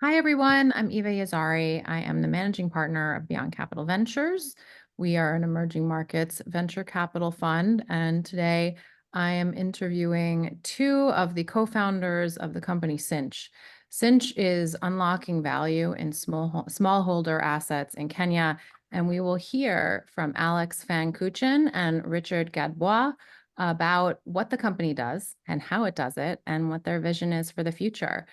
Hi, everyone. I'm Eva Yazhari. I am the managing partner of Beyond Capital Ventures. We are an emerging markets venture capital fund. And today I am interviewing two of the co-founders of the company Cinch. Cinch is unlocking value in smallholder assets in Kenya. And we will hear from Alex Fankuchen and Richard Gadbois about what the company does and how it does it and what their vision is for the future.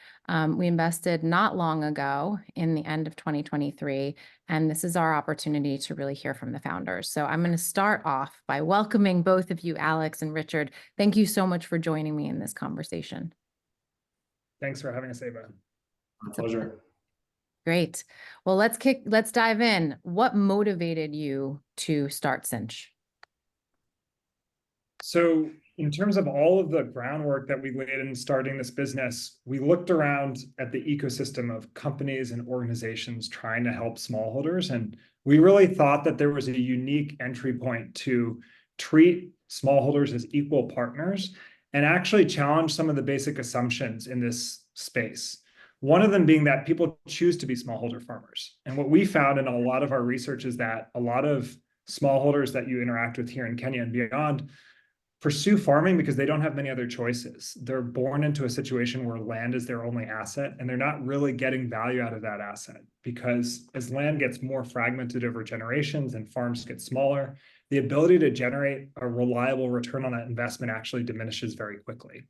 We invested not long ago in the end of 2023, and this is our opportunity to really hear from the founders. So I'm going to start off by welcoming both of you, Alex and Richard. Thank you so much for joining me in this conversation. Thanks for having us, Eva. My pleasure. Great. Well, let's dive in. What motivated you to start Cinch? So in terms of all of the groundwork that we laid in starting this business, we looked around at the ecosystem of companies and organizations trying to help smallholders. And we really thought that there was a unique entry point to treat smallholders as equal partners and actually challenge some of the basic assumptions in this space. One of them being that people choose to be smallholder farmers. And what we found in a lot of our research is that a lot of smallholders that you interact with here in Kenya and beyond pursue farming because they don't have many other choices. They're born into a situation where land is their only asset, and they're not really getting value out of that asset because as land gets more fragmented over generations and farms get smaller, the ability to generate a reliable return on that investment actually diminishes very quickly.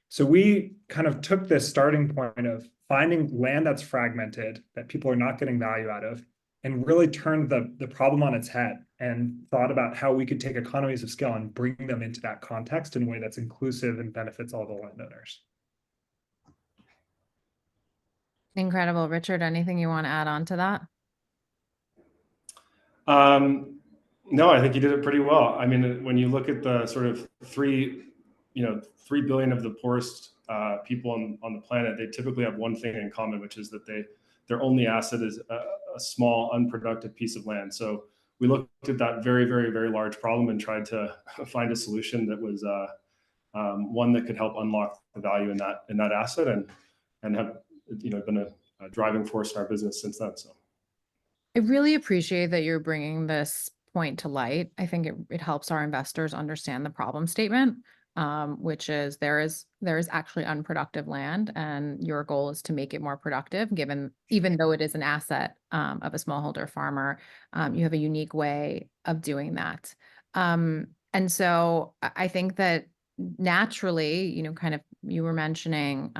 So we kind of took this starting point of finding land that's fragmented, that people are not getting value out of, and really turned the problem on its head and thought about how we could take economies of scale and bring them into that context in a way that's inclusive and benefits all the landowners. Incredible. Richard, anything you want to add on to that? No, I think you did it pretty well. I mean, when you look at the sort of 3 billion of the poorest people on the planet, they typically have one thing in common, which is that their only asset is a small, unproductive piece of land. So we looked at that very, very, very large problem and tried to find a solution that was one that could help unlock the value in that asset and have been a driving force in our business since then. So I really appreciate that you're bringing this point to light. I think it helps our investors understand the problem statement, which is there is actually unproductive land, and your goal is to make it more productive. Even though it is an asset of a smallholder farmer, you have a unique way of doing that. And so I think that naturally, kind of you were mentioning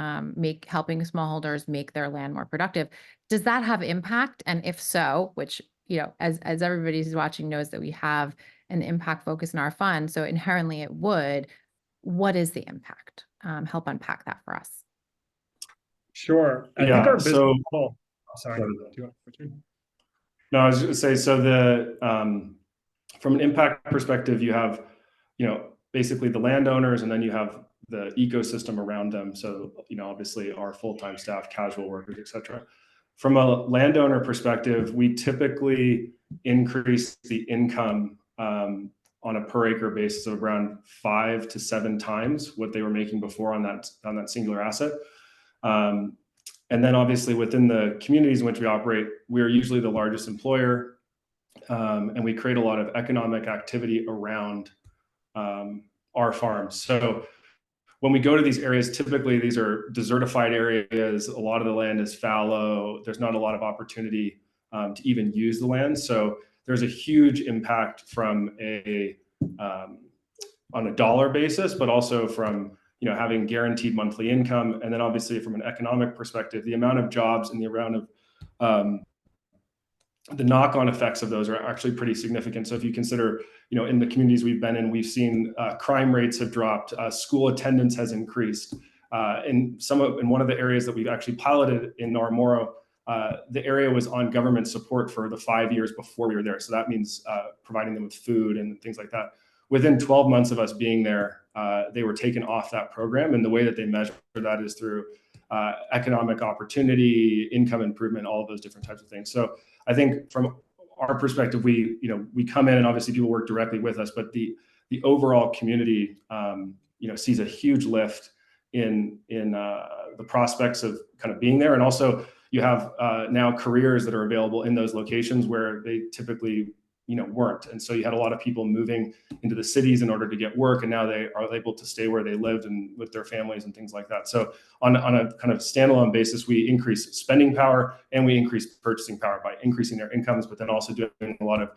helping smallholders make their land more productive. Does that have impact? And if so, which, as everybody who's watching knows that we have an impact focus in our fund, so inherently it would, what is the impact? Help unpack that for us. Sure. I think our business model. Sorry. Do you want to continue? No, I was going to say, so from an impact perspective, you have, basically the landowners, and then you have the ecosystem around them. So, obviously our full-time staff, casual workers, et cetera. From a landowner perspective, we typically increase the income on a per acre basis of around 5 to 7 times what they were making before on that singular asset. And then obviously within the communities in which we operate, we are usually the largest employer, and we create a lot of economic activity around our farms. So when we go to these areas, typically these are desertified areas. A lot of the land is fallow. There's not a lot of opportunity to even use the land. So there's a huge impact from on a dollar basis, but also from having guaranteed monthly income, and then obviously from an economic perspective, the amount of jobs and the amount of the knock-on effects of those are actually pretty significant. So if you consider, in the communities we've been in, we've seen crime rates have dropped, school attendance has increased. In one of the areas that we've actually piloted in Naramoro, the area was on government support for the 5 years before we were there. So that means providing them with food and things like that. Within 12 months of us being there, they were taken off that program. And the way that they measure that is through economic opportunity, income improvement, all of those different types of things. So I think from our perspective, we come in and obviously people work directly with us, but the overall community, sees a huge lift in the prospects of kind of being there. And also, you have now careers that are available in those locations where they typically weren't. And so you had a lot of people moving into the cities in order to get work, and now they are able to stay where they lived and with their families and things like that. So on a kind of standalone basis, we increase spending power and we increase purchasing power by increasing their incomes, but then also doing a lot of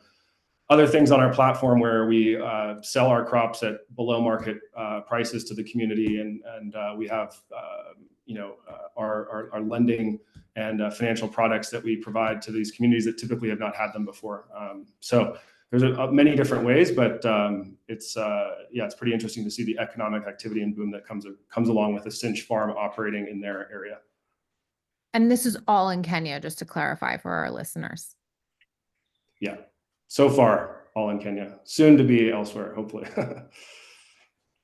other things on our platform where we sell our crops at below market prices to the community, and we have our lending and financial products that we provide to these communities that typically have not had them before. So there's many different ways, but it's pretty interesting to see the economic activity and boom that comes along with a Cinch farm operating in their area. And this is all in Kenya, just to clarify for our listeners. Yeah, so far all in Kenya, soon to be elsewhere, hopefully.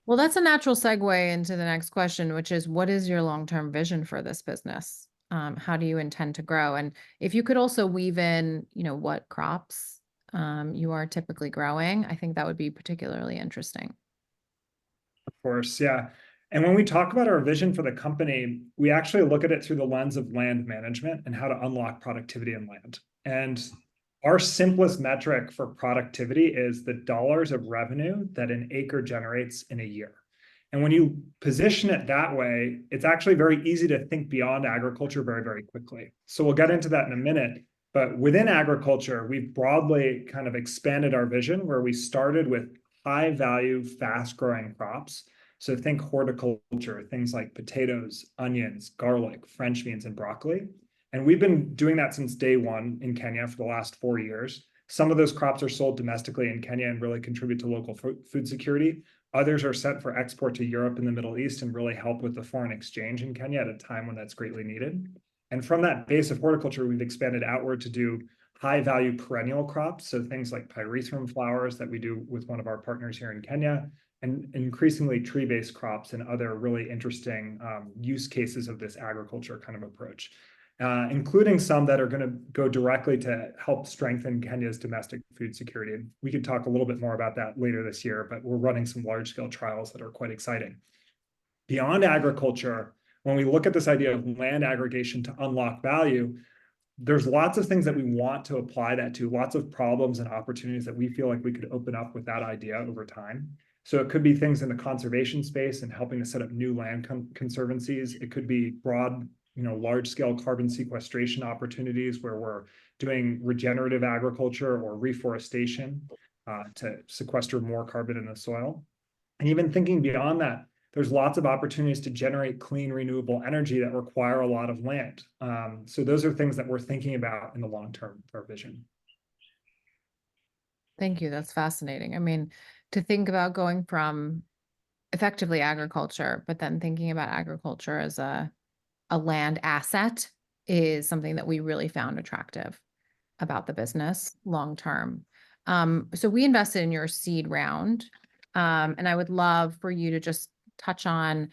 Well, that's a natural segue into the next question, which is, what is your long-term vision for this business? How do you intend to grow? And if you could also weave in, what crops you are typically growing, I think that would be particularly interesting. Of course, yeah. And when we talk about our vision for the company, we actually look at it through the lens of land management and how to unlock productivity in land. And our simplest metric for productivity is the dollars of revenue that an acre generates in a year. And when you position it that way, it's actually very easy to think beyond agriculture very, very quickly. So we'll get into that in a minute. But within agriculture, we've broadly kind of expanded our vision, where we started with high value, fast growing crops. So think horticulture, things like potatoes, onions, garlic, French beans, and broccoli. And we've been doing that since day one in Kenya for the last 4 years. Some of those crops are sold domestically in Kenya and really contribute to local food security. Others are sent for export to Europe and the Middle East and really help with the foreign exchange in Kenya at a time when that's greatly needed. And from that base of horticulture, we've expanded outward to do high value perennial crops. So things like pyrethrum flowers that we do with one of our partners here in Kenya, and increasingly tree-based crops and other really interesting use cases of this agriculture kind of approach. Including some that are going to go directly to help strengthen Kenya's domestic food security. And we could talk a little bit more about that later this year, but we're running some large-scale trials that are quite exciting. Beyond agriculture, when we look at this idea of land aggregation to unlock value, there's lots of things that we want to apply that to, lots of problems and opportunities that we feel like we could open up with that idea over time. So it could be things in the conservation space and helping to set up new land conservancies. It could be broad, large-scale carbon sequestration opportunities where we're doing regenerative agriculture or reforestation to sequester more carbon in the soil. And even thinking beyond that, there's lots of opportunities to generate clean, renewable energy that require a lot of land. So those are things that we're thinking about in the long term for our vision. Thank you. That's fascinating. I mean, to think about going from effectively agriculture, but then thinking about agriculture as a land asset is something that we really found attractive about the business long term. So we invested in your seed round, and I would love for you to just touch on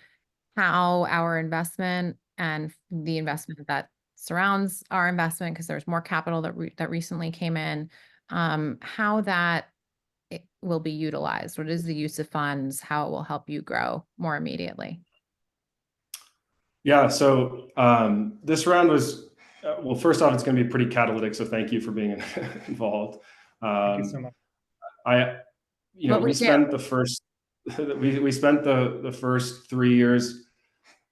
how our investment and the investment that surrounds our investment, because there's more capital that recently came in, how that it will be utilized. What is the use of funds? How it will help you grow more immediately? Yeah, so this round was, well, first off, it's going to be pretty catalytic. So thank you for being involved. Thank you so much. We spent the first, we spent the first 3 years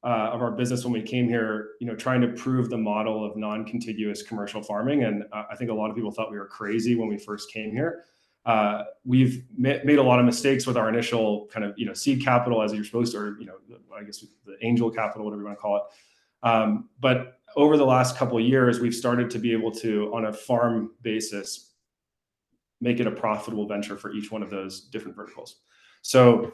of our business when we came here, trying to prove the model of non-contiguous commercial farming. And I think a lot of people thought we were crazy when we first came here. We've made a lot of mistakes with our initial kind of, seed capital, as you're supposed to, or, I guess the angel capital, whatever you want to call it. But over the last couple of years, we've started to be able to, on a farm basis, make it a profitable venture for each one of those different verticals. So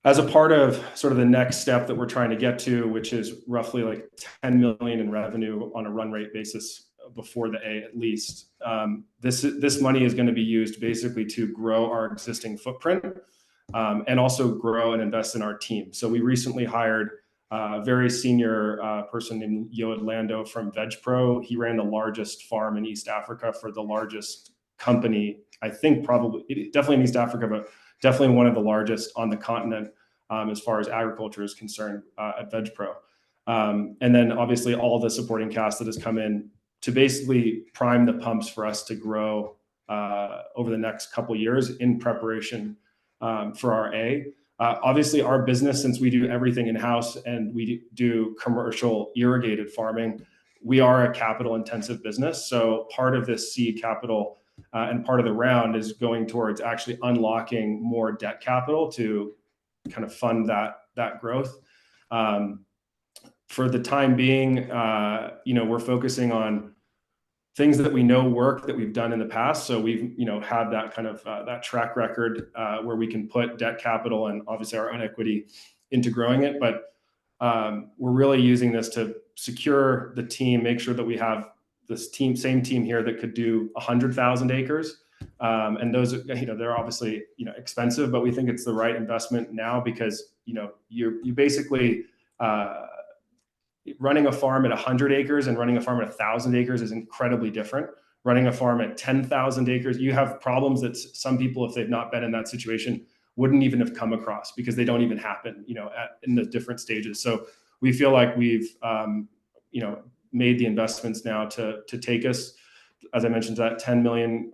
as a part of sort of the next step that we're trying to get to, which is roughly like 10 million in revenue on a run rate basis before the A at least, this money is going to be used basically to grow our existing footprint and also grow and invest in our team. So we recently hired a very senior person named Yoed Lando from VegPro. He ran the largest farm in East Africa for the largest company, I think probably, definitely in East Africa, but definitely one of the largest on the continent as far as agriculture is concerned at VegPro. And then obviously all the supporting cast that has come in to basically prime the pumps for us to grow over the next couple of years in preparation for our A. Obviously, our business, since we do everything in-house and we do commercial irrigated farming, we are a capital-intensive business. So part of this seed capital and part of the round is going towards actually unlocking more debt capital to kind of fund that growth. For the time being, we're focusing on things that we know work, that we've done in the past. So we've, had that kind of that track record where we can put debt capital and obviously our own equity into growing it. But we're really using this to secure the team, make sure that we have this same team here that could do 100,000 acres. And those, they're obviously, expensive, but we think it's the right investment now because, you basically, running a farm at 100 acres and running a farm at 1,000 acres is incredibly different. Running a farm at 10,000 acres, you have problems that some people, if they've not been in that situation, wouldn't even have come across because they don't even happen, in the different stages. So we feel like we've, made the investments now to take us, as I mentioned, that 10 million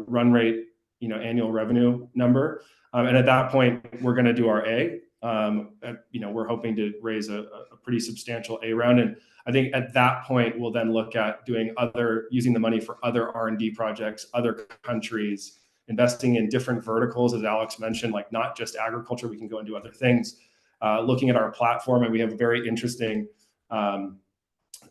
run rate, annual revenue number. And at that point, we're going to do our A. We're hoping to raise a pretty substantial A round. And I think at that point, we'll then look at using the money for other R&D projects, other countries, investing in different verticals, as Alex mentioned, like not just agriculture, we can go and do other things, looking at our platform. And we have a very interesting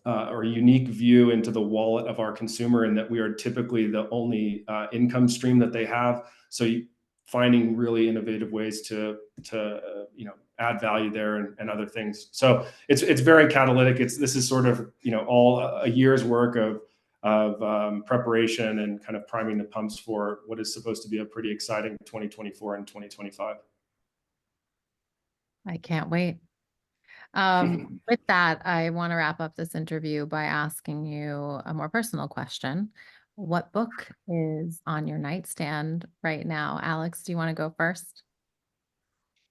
or unique view into the wallet of our consumer in that we are typically the only income stream that they have. So finding really innovative ways to add value there and other things. So it's very catalytic. This is sort of all a year's work of preparation and kind of priming the pumps for what is supposed to be a pretty exciting 2024 and 2025. I can't wait. With that, I want to wrap up this interview by asking you a more personal question. What book is on your nightstand right now? Alex, do you want to go first?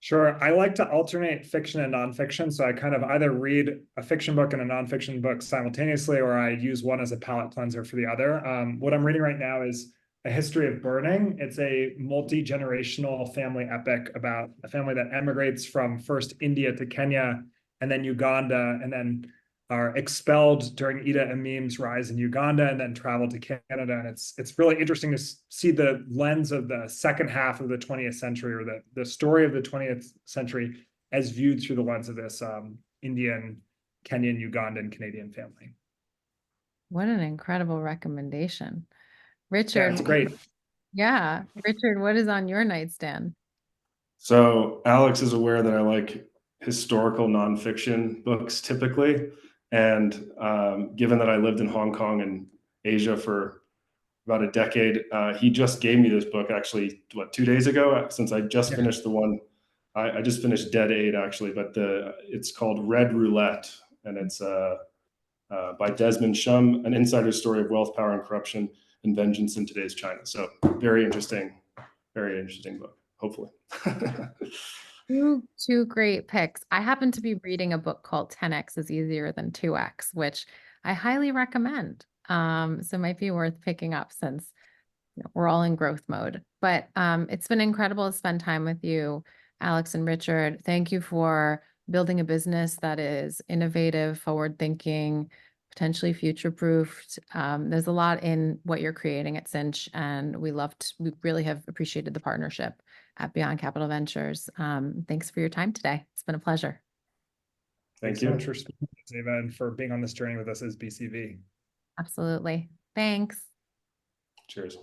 Sure. I like to alternate fiction and nonfiction. So I kind of either read a fiction book and a nonfiction book simultaneously, or I use one as a palate cleanser for the other. What I'm reading right now is A History of Burning. It's a multi-generational family epic about a family that emigrates from first India to Kenya and then Uganda, and then are expelled during Idi Amin's rise in Uganda and then traveled to Canada. And it's really interesting to see the lens of the second half of the 20th century, or the story of the 20th century as viewed through the lens of this Indian, Kenyan, Ugandan, Canadian family. What an incredible recommendation. Richard. Yeah, it's great. Yeah. Richard, what is on your nightstand? So Alex is aware that I like historical nonfiction books typically. And given that I lived in Hong Kong and Asia for about a decade, he just gave me this book actually, 2 days ago, since I just finished the one. I just finished Dead 8 actually, but it's called Red Roulette, and it's by Desmond Shum, An Insider's Story of Wealth, Power, and Corruption and Vengeance in Today's China. So very interesting book, hopefully. Two great picks. I happen to be reading a book called 10X is Easier Than 2X, which I highly recommend. So it might be worth picking up since we're all in growth mode. But it's been incredible to spend time with you, Alex and Richard. Thank you for building a business that is innovative, forward-thinking, potentially future-proofed. There's a lot in what you're creating at Cinch, and we really have appreciated the partnership at Beyond Capital Ventures. Thanks for your time today. It's been a pleasure. Thanks so much for speaking with us, Eva, and for being on this journey with us as BCV. Absolutely. Thanks. Cheers.